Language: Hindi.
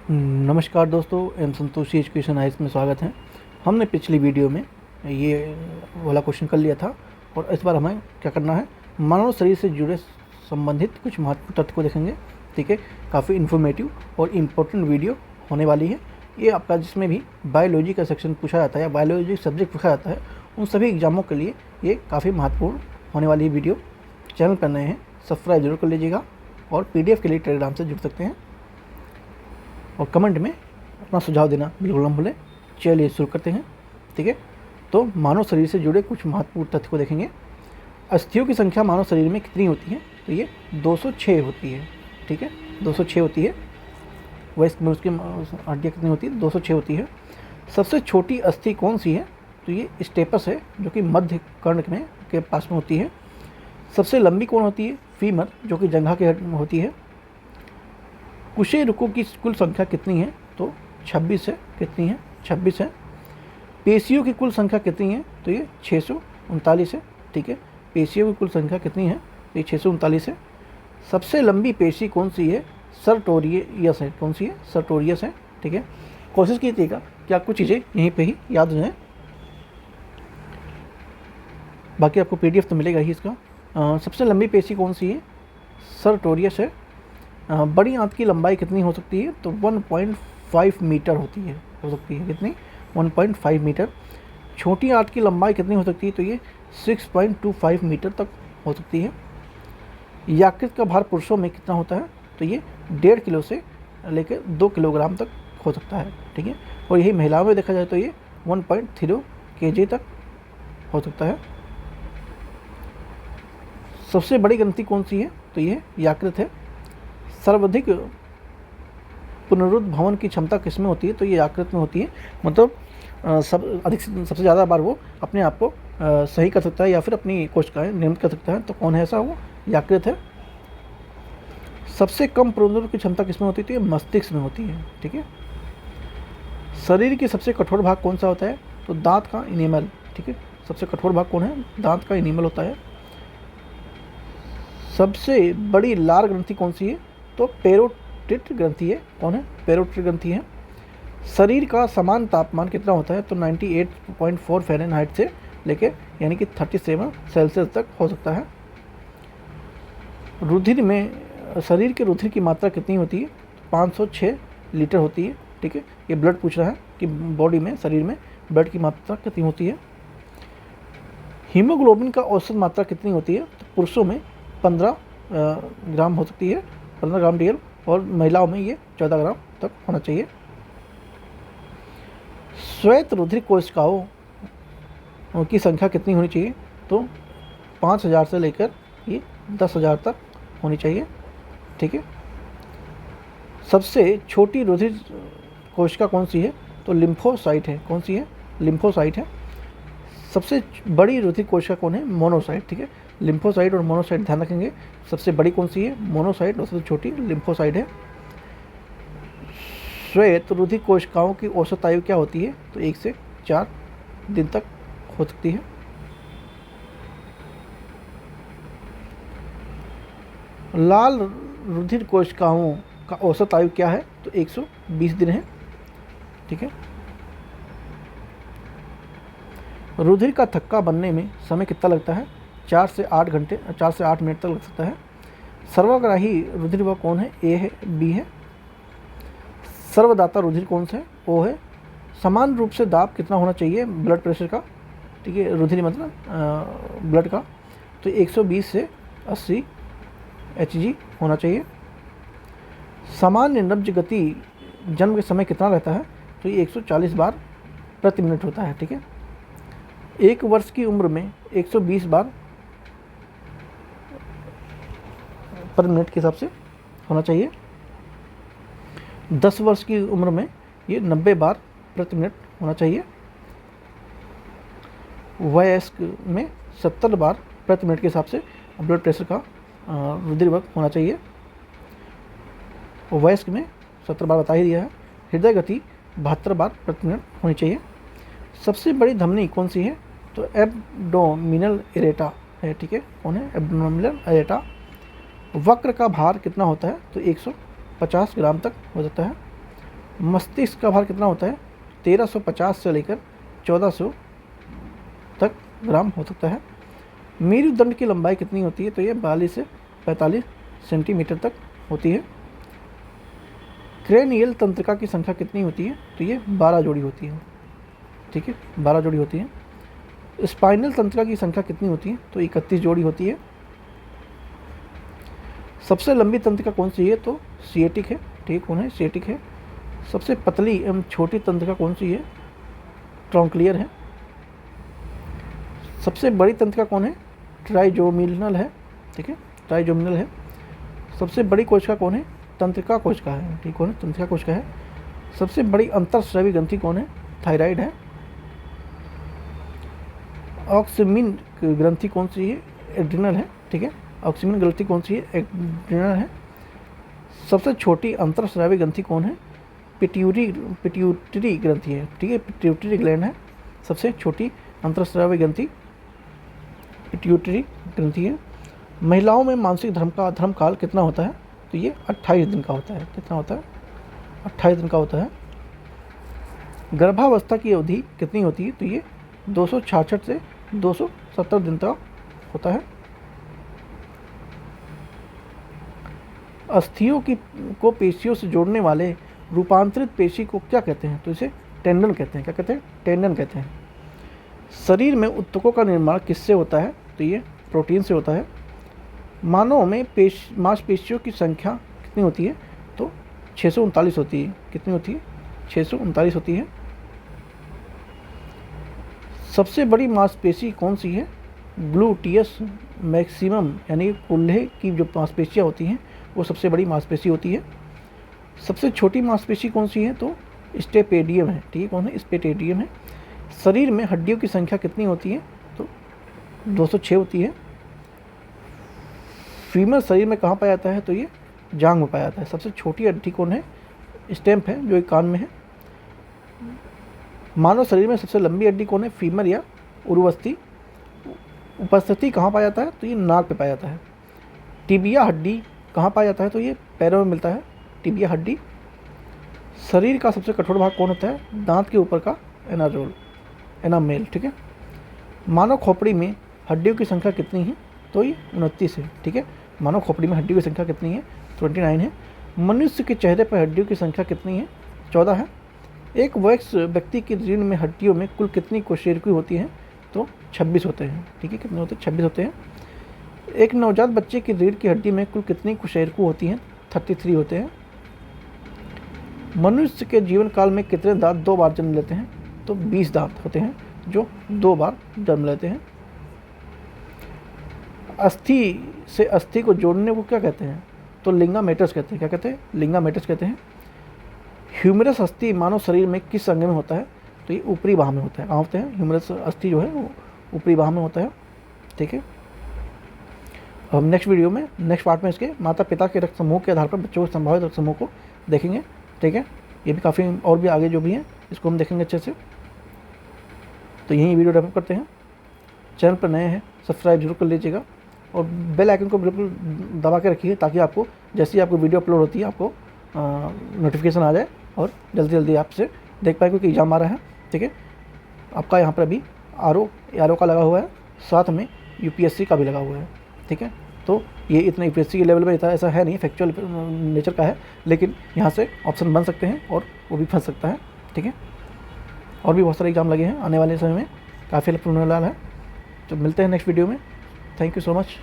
नमस्कार दोस्तों, एम संतोषी एजुकेशन हाइस में स्वागत है। हमने पिछली वीडियो में ये वाला क्वेश्चन कर लिया था और इस बार हमें क्या करना है, मानव शरीर से जुड़े संबंधित कुछ महत्वपूर्ण तथ्य को देखेंगे। ठीक है, काफ़ी इन्फॉर्मेटिव और इम्पोर्टेंट वीडियो होने वाली है ये आपका, जिसमें भी बायोलॉजी का सेक्शन पूछा जाता है या बायोलॉजी सब्जेक्ट पूछा जाता है, उन सभी एग्जामों के लिए ये काफ़ी महत्वपूर्ण होने वाली वीडियो। चैनल पर नए हैं सब्सक्राइब जरूर कर लीजिएगा और PDF के लिए टेलीग्राम से जुड़ सकते हैं और कमेंट में अपना सुझाव देना बिल्कुल न भूलें। चलिए शुरू करते हैं। ठीक है, तो मानव शरीर से जुड़े कुछ महत्वपूर्ण तथ्य को देखेंगे। अस्थियों की संख्या मानव शरीर में कितनी होती है? तो ये 206 होती है। ठीक है, 206 होती है। वैसे में उसकी हड्डियाँ कितनी होती है? 206 होती है। सबसे छोटी अस्थि कौन सी है? तो ये स्टेपस है, जो कि मध्य कर्ण में के पास में होती है। सबसे लंबी कौन होती है? फीमर, जो कि जंघा के होती है। कुशेरुकों की कुल संख्या कितनी है? तो 26 है। कितनी है? 26 है। पेशियों की कुल संख्या कितनी है? तो ये 639 है। ठीक है, पेशियों की कुल संख्या कितनी है? ये 639 है। सबसे लंबी पेशी कौन सी है? सर्टोरियस है। कौन सी है? सर्टोरियस है। ठीक है, कोशिश कीजिएगा कि आपको चीज़ें यहीं पे ही याद हो जाएं, बाकी आपको PDF तो मिलेगा ही इसका। सबसे लंबी पेशी कौन सी है? सर्टोरियस है। बड़ी आंत की लंबाई कितनी हो सकती है? तो 1.5 मीटर होती है, हो सकती है। कितनी? 1.5 मीटर। छोटी आंत की लंबाई कितनी हो सकती है? तो ये 6.25 मीटर तक हो सकती है। यकृत का भार पुरुषों में कितना होता है? तो ये 1.5 किलो से लेकर 2 किलोग्राम तक हो सकता है। ठीक है, और यही महिलाओं में देखा जाए तो ये 1.0 kg तक हो सकता है। सबसे बड़ी ग्रंथि कौन सी है? तो ये यकृत है। सर्वाधिक पुनरुद्भवन की क्षमता किस में होती है? तो ये यकृत में होती है। मतलब सबसे ज़्यादा बार वो अपने आप को सही कर सकता है या फिर अपनी कोशिकाएं निर्मित कर सकता है। तो कौन है ऐसा? वो यकृत है। सबसे कम पुनरुद्भवन की क्षमता किस में होती है? तो ये मस्तिष्क में होती है। ठीक है, शरीर की सबसे कठोर भाग कौन सा होता है? तो दांत का इनेमल। ठीक है, सबसे कठोर भाग कौन है? दांत का इनेमल होता है। सबसे बड़ी लार ग्रंथि कौन सी है? तो पैरोटिड ग्रंथि है। कौन है? पैरोटिड ग्रंथि है। शरीर का समान तापमान कितना होता है? तो 98.4 फ़ारेनहाइट से लेके यानी कि 37 सेल्सियस तक हो सकता है। रुधिर में शरीर के रुधिर की मात्रा कितनी होती है? 506 लीटर होती है। ठीक है, ये ब्लड पूछ रहा है कि बॉडी में, शरीर में ब्लड की मात्रा कितनी होती है। हीमोग्लोबिन का औसत मात्रा कितनी होती है? तो पुरुषों में 15 ग्राम हो सकती है, 15 ग्राम DL, और महिलाओं में ये 14 ग्राम तक होना चाहिए। श्वेत रुधिर कोशिकाओं की संख्या कितनी होनी चाहिए? तो 5000 से लेकर ये 10,000 तक होनी चाहिए। ठीक है, सबसे छोटी रुधिर कोशिका कौन सी है? तो लिम्फोसाइट है। कौन सी है? लिम्फोसाइट है। सबसे बड़ी रुधिर कोशिका कौन है? मोनोसाइट। ठीक है, लिम्फोसाइट और मोनोसाइट ध्यान रखेंगे। सबसे बड़ी कौन सी है? मोनोसाइट, और सबसे छोटी लिम्फोसाइट है। श्वेत रुधिर कोशिकाओं की औसत आयु क्या होती है? तो 1 से 4 दिन तक हो सकती है। लाल रुधिर कोशिकाओं का औसत आयु क्या है? तो 120 दिन है। ठीक है, रुधिर का थक्का बनने में समय कितना लगता है? 4 से 8 घंटे, 4 से 8 मिनट तक लग सकता है। सर्वग्राही रुधिर वह कौन है? A है, B है। सर्वदाता रुधिर कौन सा है? O है। समान रूप से दाब कितना होना चाहिए ब्लड प्रेशर का? ठीक है, रुधिर मतलब ब्लड का, तो 120 से 80 Hg होना चाहिए। सामान्य नब्ज गति जन्म के समय कितना रहता है? तो ये 140 बार प्रति मिनट होता है। ठीक है, 1 वर्ष की उम्र में 120 बार पर मिनट के हिसाब से होना चाहिए। 10 वर्ष की उम्र में ये 90 बार प्रति मिनट होना चाहिए। वयस्क में 70 बार प्रति मिनट के हिसाब से ब्लड प्रेशर का रुधिर वेग होना चाहिए। वयस्क में 70 बार बता ही दिया है। हृदय गति 72 बार प्रति मिनट होनी चाहिए। सबसे बड़ी धमनी कौन सी है? तो एब्डोमिनल एरेटा है। ठीक है, कौन है? Abdominal areata. वक्र का भार कितना होता है? तो 150 ग्राम तक हो जाता है। मस्तिष्क का भार कितना होता है? 1350 से लेकर 1400 तक ग्राम हो सकता है। मेरुदंड की लंबाई कितनी होती है? तो ये 42 से 45 सेंटीमीटर तक होती है। क्रेनियल तंत्रिका की संख्या कितनी होती है? तो ये 12 जोड़ी होती है। ठीक है, 12 जोड़ी होती है। स्पाइनल तंत्रिका की संख्या कितनी होती है? तो 31 जोड़ी होती है। सबसे लंबी तंत्रिका कौन सी है? तो सिएटिक है। ठीक, कौन है? सिएटिक है। सबसे पतली एवं छोटी तंत्रिका कौन सी है? ट्रॉन्क्लियर है। सबसे बड़ी तंत्रिका कौन है? ट्राइजोमिनल है। ठीक है, ट्राइजोमिनल है। सबसे बड़ी कोशिका कौन है? तंत्रिका कोशिका है। ठीक, कौन है? तंत्रिका कोशिका है। सबसे बड़ी अंतःस्रावी ग्रंथि कौन है? थायराइड है। ऑक्सीमिन ग्रंथि कौन सी है? एड्रिनल है। ठीक है, ऑक्सीमिन ग्रंथि कौन सी है? एड्रिनल है। सबसे छोटी अंतःस्रावी ग्रंथि कौन है? पिट्यूटरी ग्रंथि है। ठीक है, पिट्यूटरी ग्लैंड है। सबसे छोटी अंतःस्रावी ग्रंथि पिट्यूटरी ग्रंथि है। महिलाओं में मासिक धर्म काल कितना होता है? तो ये 28 दिन का होता है। कितना होता है? 28 दिन का होता है। गर्भावस्था की अवधि कितनी होती है? तो ये 266 से 270 दिन तक होता है। अस्थियों को पेशियों से जोड़ने वाले रूपांतरित पेशी को क्या कहते हैं? तो इसे टेंडन कहते हैं। क्या कहते हैं? टेंडन कहते हैं। शरीर में ऊतकों का निर्माण किससे होता है? तो ये प्रोटीन से होता है। मानव में मांसपेशियों की संख्या कितनी होती है? तो 639 होती है। कितनी होती है? 639 होती है। सबसे बड़ी मांसपेशी कौन सी है? ग्लूटियस मैक्सिमम, यानी कूल्हे की जो मांसपेशियाँ होती हैं वो सबसे बड़ी मांसपेशी होती है। सबसे छोटी मांसपेशी कौन सी है? तो स्टेपेडियम है। ठीक है, कौन है? स्टेपेडियम है। शरीर में हड्डियों की संख्या कितनी होती है? तो 206 होती है। फीमर शरीर में कहाँ पाया जाता है? तो ये जांघ में पाया जाता है। सबसे छोटी हड्डी कौन है? स्टेम्प है, जो एक कान में है। मानव शरीर में सबसे लंबी हड्डी कौन है? फीमर या उर्वस्थि। उपस्थिति कहाँ पाया जाता है? तो ये नाक पे पाया जाता है। टिबिया हड्डी कहाँ पाया जाता है? तो ये पैरों में मिलता है, टिबिया हड्डी। शरीर का सबसे कठोर भाग कौन होता है? दांत के ऊपर का एनामेल। ठीक है। मानव खोपड़ी में हड्डियों की संख्या कितनी है? तो ये 29 है। ठीक है, मानव खोपड़ी में हड्डियों की संख्या कितनी है? 29 है। मनुष्य के चेहरे पर हड्डियों की संख्या कितनी है? 14 है। एक वयस्क व्यक्ति की रीढ़ में हड्डियों में कुल कितनी कोशिकाएं होती हैं? तो 26 होते हैं। ठीक है, कितने होते हैं? 26 होते हैं। एक नवजात बच्चे की रीढ़ की हड्डी में कुल कितनी कोशिकाएं होती हैं? 33 होते हैं। मनुष्य के जीवन काल में कितने दांत 2 बार जन्म लेते हैं? तो 20 दांत होते हैं जो 2 बार जन्म लेते हैं। अस्थि से अस्थि को जोड़ने को क्या कहते हैं? तो लिंगामेटस कहते हैं। क्या कहते हैं? लिंगामेटस कहते हैं। ह्यूमरस अस्थि मानव शरीर में किस अंग में होता है? तो ये ऊपरी बाह में होता है। कहाँ होते हैं? ह्यूमरस अस्थि जो है वो ऊपरी बाह में होता है। ठीक है, हम नेक्स्ट वीडियो में, नेक्स्ट पार्ट में इसके माता पिता के रक्त समूह के आधार पर बच्चों के संभावित रक्त समूह को देखेंगे। ठीक है, ये भी काफ़ी और भी आगे जो भी हैं इसको हम देखेंगे अच्छे से। तो यही वीडियो डेवलप करते हैं। चैनल पर नए हैं सब्सक्राइब जरूर कर लीजिएगा और बेल आइकन को बिल्कुल दबा के रखिए ताकि आपको जैसे ही आपको वीडियो अपलोड होती है आपको नोटिफिकेशन आ जाए और जल्दी जल्दी आपसे देख पाए, क्योंकि एग्जाम आ रहा है। ठीक है, आपका यहाँ पर अभी आर ओ का लगा हुआ है, साथ में UPSC का भी लगा हुआ है। ठीक है, तो ये इतना UPSC के लेवल में इतना ऐसा है नहीं, फैक्चुअल नेचर का है, लेकिन यहाँ से ऑप्शन बन सकते हैं और वो भी फंस सकता है। ठीक है, और भी बहुत सारे एग्जाम लगे हैं आने वाले समय में, काफ़ी हेल्पफुल होने वाला है। तो मिलते हैं नेक्स्ट वीडियो में। Thank you so much.